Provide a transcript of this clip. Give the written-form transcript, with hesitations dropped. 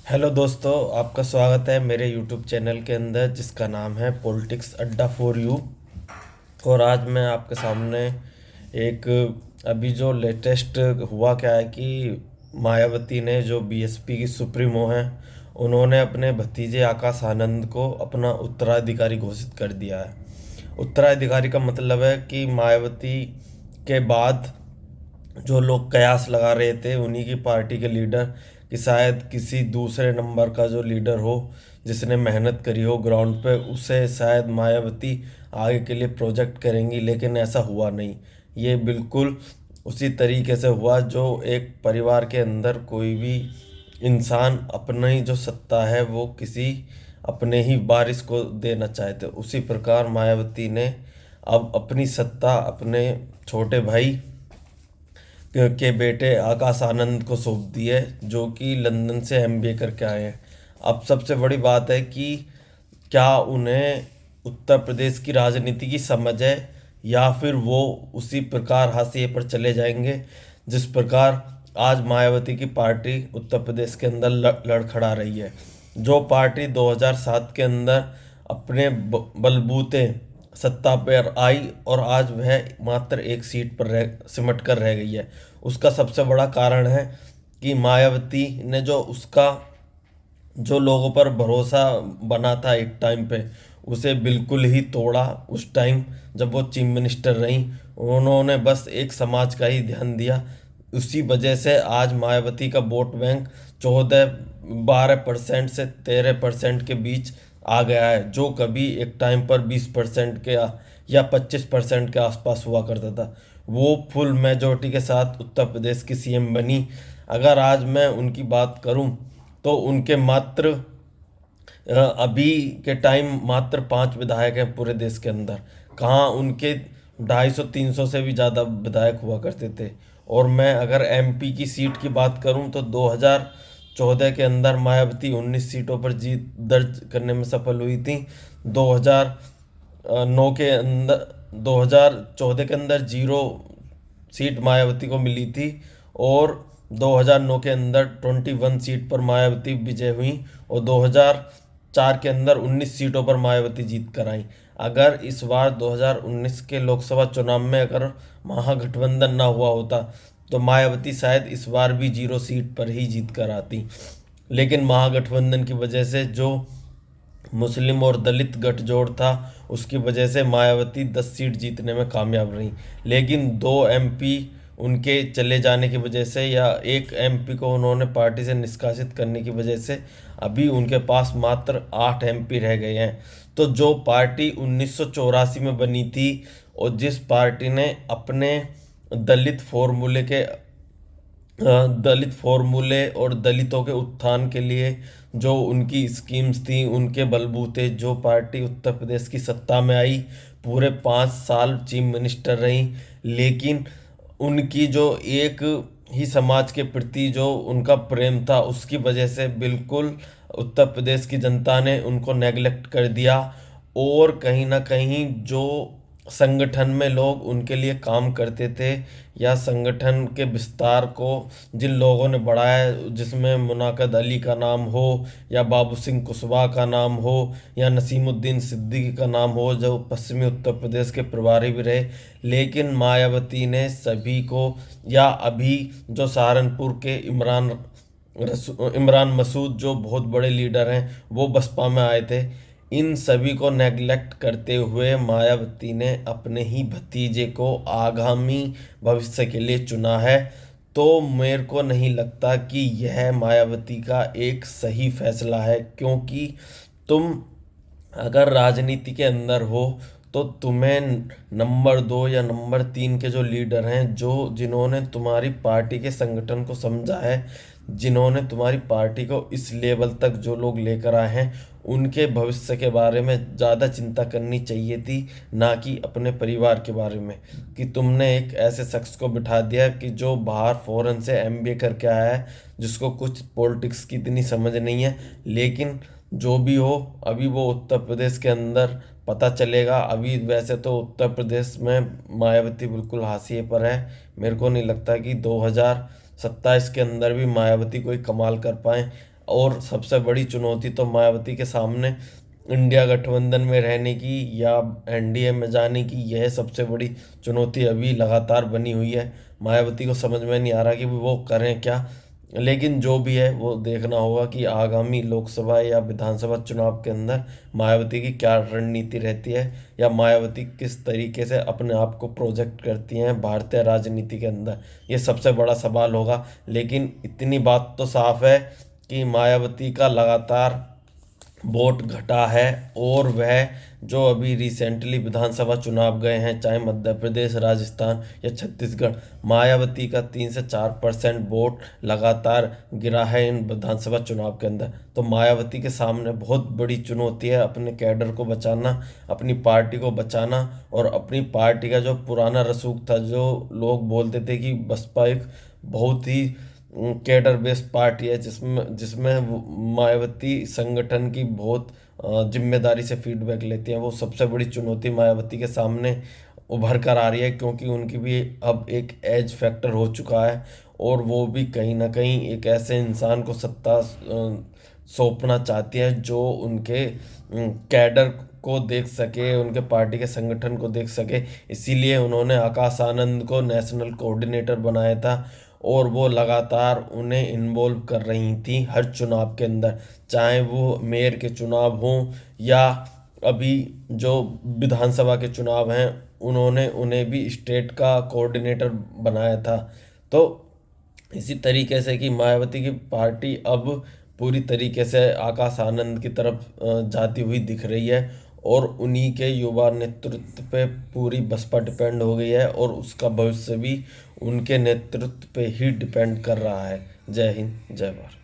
Hello दोस्तों, आपका स्वागत है मेरे यूट्यूब चैनल के अंदर जिसका नाम है पॉलिटिक्स अड्डा फॉर यू। और आज मैं आपके सामने एक अभी जो लेटेस्ट हुआ क्या है कि मायावती ने जो बीएसपी की सुप्रीमो हैं उन्होंने अपने भतीजे आकाश आनंद को अपना उत्तराधिकारी घोषित कर दिया है। उत्तराधिकारी का मतलब है कि मायावती के बाद जो लोग कयास लगा रहे थे उन्हीं की पार्टी के लीडर कि शायद किसी दूसरे नंबर का जो लीडर हो जिसने मेहनत करी हो ग्राउंड पे उसे शायद मायावती आगे के लिए प्रोजेक्ट करेंगी, लेकिन ऐसा हुआ नहीं। ये बिल्कुल उसी तरीके से हुआ जो एक परिवार के अंदर कोई भी इंसान अपनी जो सत्ता है वो किसी अपने ही वारिस को देना चाहते, उसी प्रकार मायावती ने अब अपनी सत्ता अपने छोटे भाई के बेटे आकाश आनंद को सौंप दी है, जो कि लंदन से एमबीए करके आए हैं। अब सबसे बड़ी बात है कि क्या उन्हें उत्तर प्रदेश की राजनीति की समझ है या फिर वो उसी प्रकार हाशिए पर चले जाएंगे जिस प्रकार आज मायावती की पार्टी उत्तर प्रदेश के अंदर लड़खड़ा रही है। जो पार्टी 2007 के अंदर अपने बलबूते सत्ता पर आई और आज वह मात्र एक सीट पर सिमट कर रह गई है, उसका सबसे बड़ा कारण है कि मायावती ने जो लोगों पर भरोसा बना था एक टाइम पे उसे बिल्कुल ही तोड़ा। उस टाइम जब वो चीफ मिनिस्टर रहीं उन्होंने बस एक समाज का ही ध्यान दिया। उसी वजह से आज मायावती का वोट बैंक 12% से 13% के बीच आ गया है, जो कभी एक टाइम पर 20% के या 25% के आसपास हुआ करता था। वो फुल मेजोरिटी के साथ उत्तर प्रदेश की सीएम बनी। अगर आज मैं उनकी बात करूं तो उनके मात्र अभी के टाइम मात्र 5 विधायक हैं पूरे देश के अंदर। कहाँ उनके 250-300 से भी ज़्यादा विधायक हुआ करते थे। और मैं अगर एमपी की सीट की बात करूं तो 2014 के अंदर मायावती 19 सीटों पर जीत दर्ज करने में सफल हुई थी। 2009 के अंदर 2014 के अंदर 0 सीट मायावती को मिली थी और 2009 के अंदर 21 सीट पर मायावती विजय हुई और 2004 के अंदर 19 सीटों पर मायावती जीत कर आई। अगर इस बार 2019 के लोकसभा चुनाव में अगर महागठबंधन ना हुआ होता तो मायावती शायद इस बार भी 0 सीट पर ही जीत कर आती। लेकिन महागठबंधन की वजह से जो मुस्लिम और दलित गठजोड़ था उसकी वजह से मायावती 10 सीट जीतने में कामयाब रही। लेकिन 2 एमपी उनके चले जाने की वजह से या एक एमपी को उन्होंने पार्टी से निष्कासित करने की वजह से अभी उनके पास मात्र 8 एमपी रह गए हैं। तो जो पार्टी 1984 में बनी थी और जिस पार्टी ने अपने दलित फॉर्मूले के दलित फॉर्मूले और दलितों के उत्थान के लिए जो उनकी स्कीम्स थी उनके बलबूते जो पार्टी उत्तर प्रदेश की सत्ता में आई, पूरे 5 साल चीफ मिनिस्टर रही। लेकिन उनकी जो एक ही समाज के प्रति जो उनका प्रेम था उसकी वजह से बिल्कुल उत्तर प्रदेश की जनता ने उनको नेगलेक्ट कर दिया। और कहीं ना कहीं जो संगठन में लोग उनके लिए काम करते थे या संगठन के विस्तार को जिन लोगों ने बढ़ाया, जिसमें मुनाकद अली का नाम हो या बाबू सिंह कुशवाहा का नाम हो या नसीमुद्दीन सिद्दीकी का नाम हो जो पश्चिमी उत्तर प्रदेश के प्रभारी भी रहे, लेकिन मायावती ने सभी को या अभी जो सहारनपुर के इमरान मसूद जो बहुत बड़े लीडर हैं वो बसपा में आए थे, इन सभी को नेगलेक्ट करते हुए मायावती ने अपने ही भतीजे को आगामी भविष्य के लिए चुना है। तो मेरे को नहीं लगता कि यह मायावती का एक सही फैसला है, क्योंकि तुम अगर राजनीति के अंदर हो तो तुम्हें नंबर 2 या नंबर 3 के जो लीडर हैं जो जिन्होंने तुम्हारी पार्टी के संगठन को समझा है, जिन्होंने तुम्हारी पार्टी को इस लेवल तक जो लोग लेकर आए हैं उनके भविष्य के बारे में ज़्यादा चिंता करनी चाहिए थी, ना कि अपने परिवार के बारे में। कि तुमने एक ऐसे शख्स को बिठा दिया कि जो बाहर फॉरेन से एमबीए करके आया है, जिसको कुछ पॉलिटिक्स की इतनी समझ नहीं है। लेकिन जो भी हो अभी वो उत्तर प्रदेश के अंदर पता चलेगा। अभी वैसे तो उत्तर प्रदेश में मायावती बिल्कुल हाशिए पर है। मेरे को नहीं लगता कि 2027 के अंदर भी मायावती कोई कमाल कर पाए। और सबसे बड़ी चुनौती तो मायावती के सामने इंडिया गठबंधन में रहने की या एनडीए में जाने की, यह सबसे बड़ी चुनौती अभी लगातार बनी हुई है। मायावती को समझ में नहीं आ रहा कि वो करें क्या। लेकिन जो भी है वो देखना होगा कि आगामी लोकसभा या विधानसभा चुनाव के अंदर मायावती की क्या रणनीति रहती है, या मायावती किस तरीके से अपने आप को प्रोजेक्ट करती हैं भारतीय राजनीति के अंदर। ये सबसे बड़ा सवाल होगा। लेकिन इतनी बात तो साफ है कि मायावती का लगातार वोट घटा है, और वह जो अभी रिसेंटली विधानसभा चुनाव गए हैं, चाहे मध्य प्रदेश, राजस्थान या छत्तीसगढ़, मायावती का 3 से 4% वोट लगातार गिरा है इन विधानसभा चुनाव के अंदर। तो मायावती के सामने बहुत बड़ी चुनौती है अपने कैडर को बचाना, अपनी पार्टी को बचाना, और अपनी पार्टी का जो पुराना रसूख था, जो लोग बोलते थे कि बसपा एक बहुत ही कैडर बेस्ड पार्टी है, जिसमें जिसमें मायावती संगठन की बहुत जिम्मेदारी से फीडबैक लेती हैं, वो सबसे बड़ी चुनौती मायावती के सामने उभर कर आ रही है, क्योंकि उनकी भी अब एक एज फैक्टर हो चुका है, और वो भी कहीं ना कहीं एक ऐसे इंसान को सत्ता सौंपना चाहती है जो उनके कैडर को देख सके, उनके पार्टी के संगठन को देख सके। इसीलिए उन्होंने आकाश आनंद को नेशनल कोऑर्डिनेटर बनाया था, और वो लगातार उन्हें इन्वॉल्व कर रही थी हर चुनाव के अंदर, चाहे वो मेयर के चुनाव हों या अभी जो विधानसभा के चुनाव हैं, उन्होंने उन्हें भी स्टेट का कोऑर्डिनेटर बनाया था। तो इसी तरीके से कि मायावती की पार्टी अब पूरी तरीके से आकाश आनंद की तरफ जाती हुई दिख रही है, और उन्हीं के युवा नेतृत्व पे पूरी बसपा डिपेंड हो गई है, और उसका भविष्य भी उनके नेतृत्व पे ही डिपेंड कर रहा है। जय हिंद, जय भारत।